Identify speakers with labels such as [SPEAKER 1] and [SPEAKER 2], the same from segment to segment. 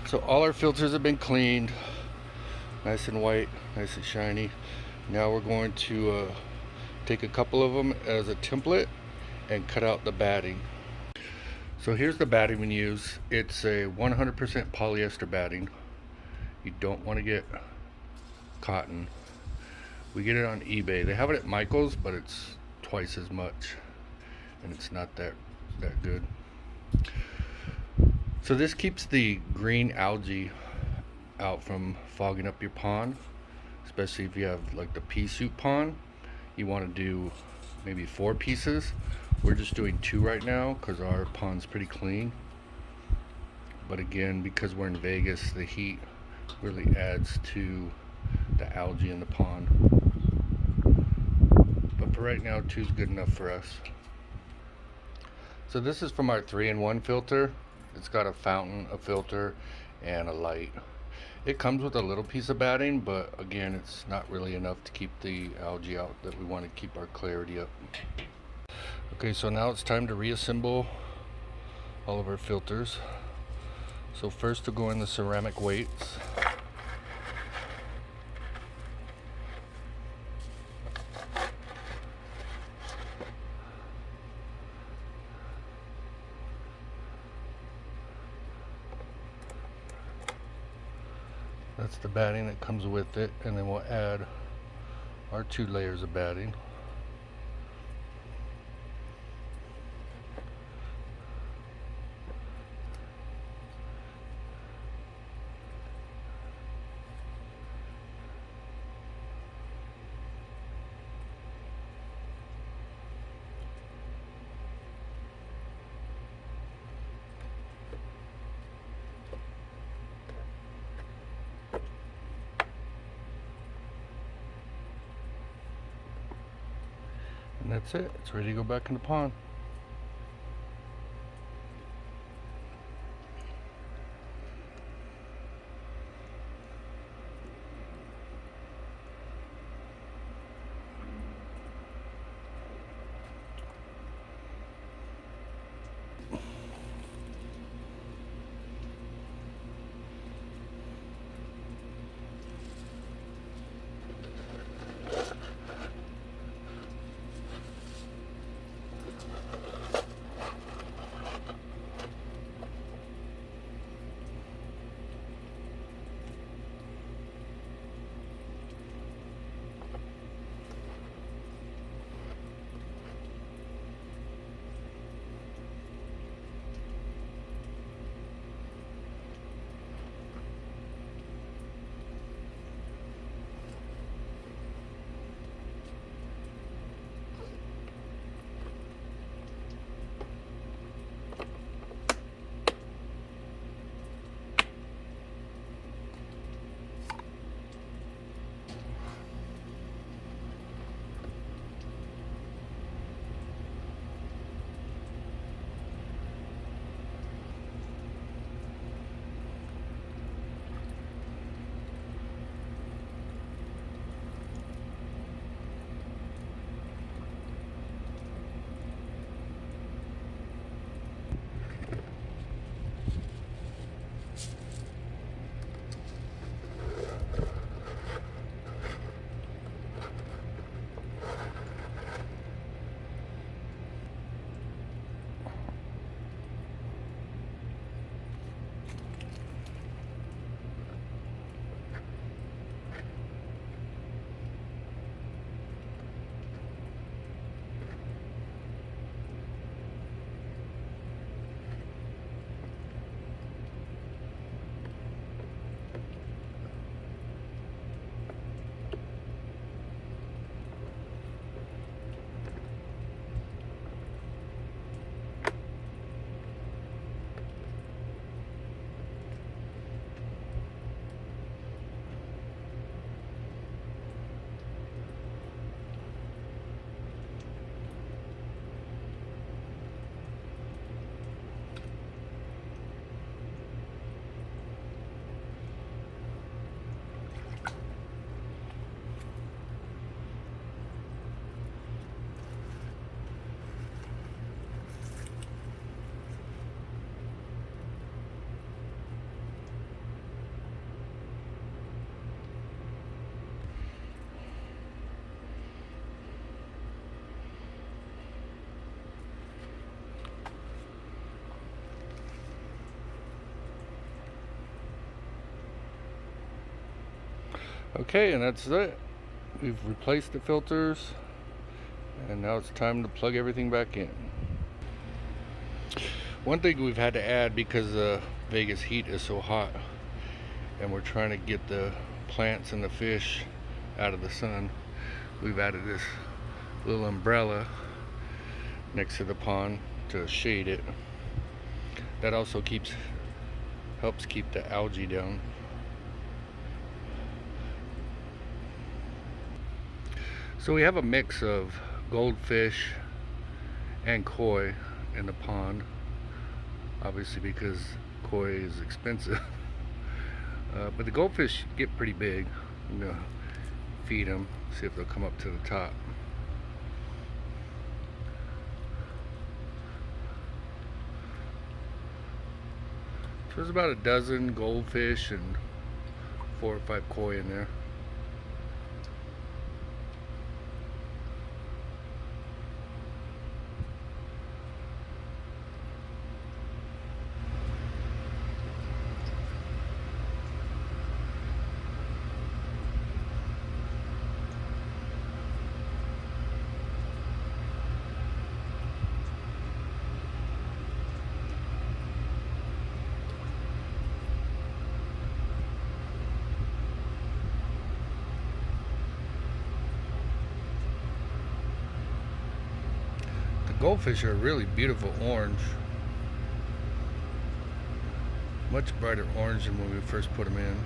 [SPEAKER 1] So all our filters have been cleaned, nice and white, nice and shiny. Now we're going to take a couple of them as a template and cut out the batting. So here's the batting we use. It's a 100% polyester batting. You don't want to get cotton. We get it on eBay. They have it at Michael's, but it's twice as much, and it's not that good. So this keeps the green algae out from fogging up your pond, especially if you have like the pea soup pond. You want to do maybe 4 pieces. We're just doing 2 right now because our pond's pretty clean. But again, because we're in Vegas, the heat really adds to the algae in the pond. But for right now, 2 is good enough for us. So this is from our 3-in-1 filter. It's got a fountain, a filter, and a light. It comes with a little piece of batting, but again, it's not really enough to keep the algae out that we want to keep our clarity up. Okay, so now it's time to reassemble all of our filters. So first to go in the ceramic weights. That's the batting that comes with it, and then we'll add our 2 layers of batting. And that's it. It's ready to go back in the pond. Okay, and that's it. We've replaced the filters, and now it's time to plug everything back in. One thing we've had to add, because the Vegas heat is so hot and we're trying to get the plants and the fish out of the sun, we've added this little umbrella next to the pond to shade it. That also helps keep the algae down. So we have a mix of goldfish and koi in the pond, obviously because koi is expensive. But the goldfish get pretty big. I'm gonna feed them, see if they'll come up to the top. So there's about a dozen goldfish and 4 or 5 koi in there. Goldfish are a really beautiful orange, much brighter orange than when we first put them in.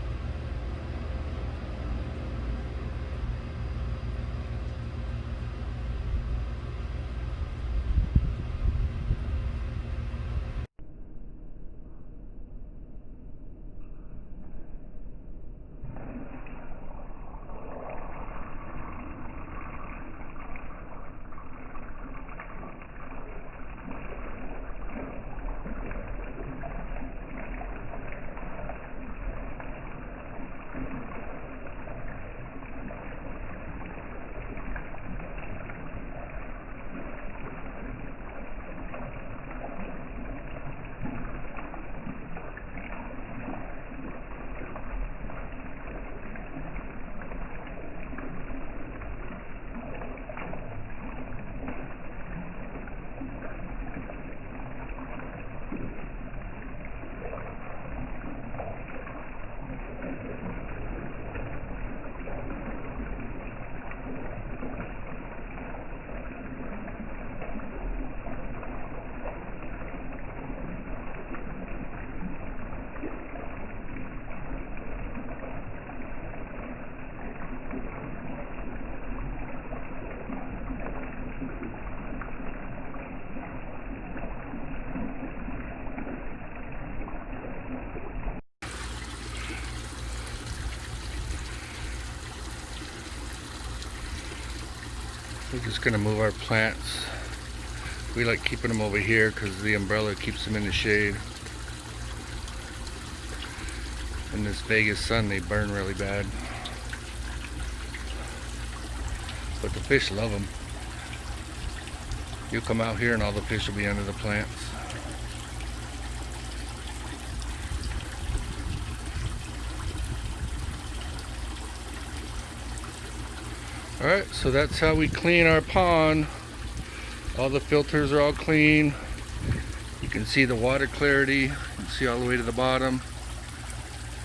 [SPEAKER 1] We're just going to move our plants. We like keeping them over here because the umbrella keeps them in the shade. In this Vegas sun, they burn really bad. But the fish love them. You come out here and all the fish will be under the plants. Alright, so that's how we clean our pond. All the filters are all clean. You can see the water clarity. You can see all the way to the bottom.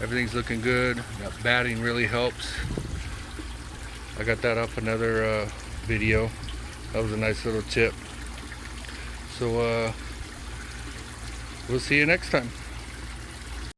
[SPEAKER 1] Everything's looking good. That batting really helps. I got that off another video. That was a nice little tip. So we'll see you next time.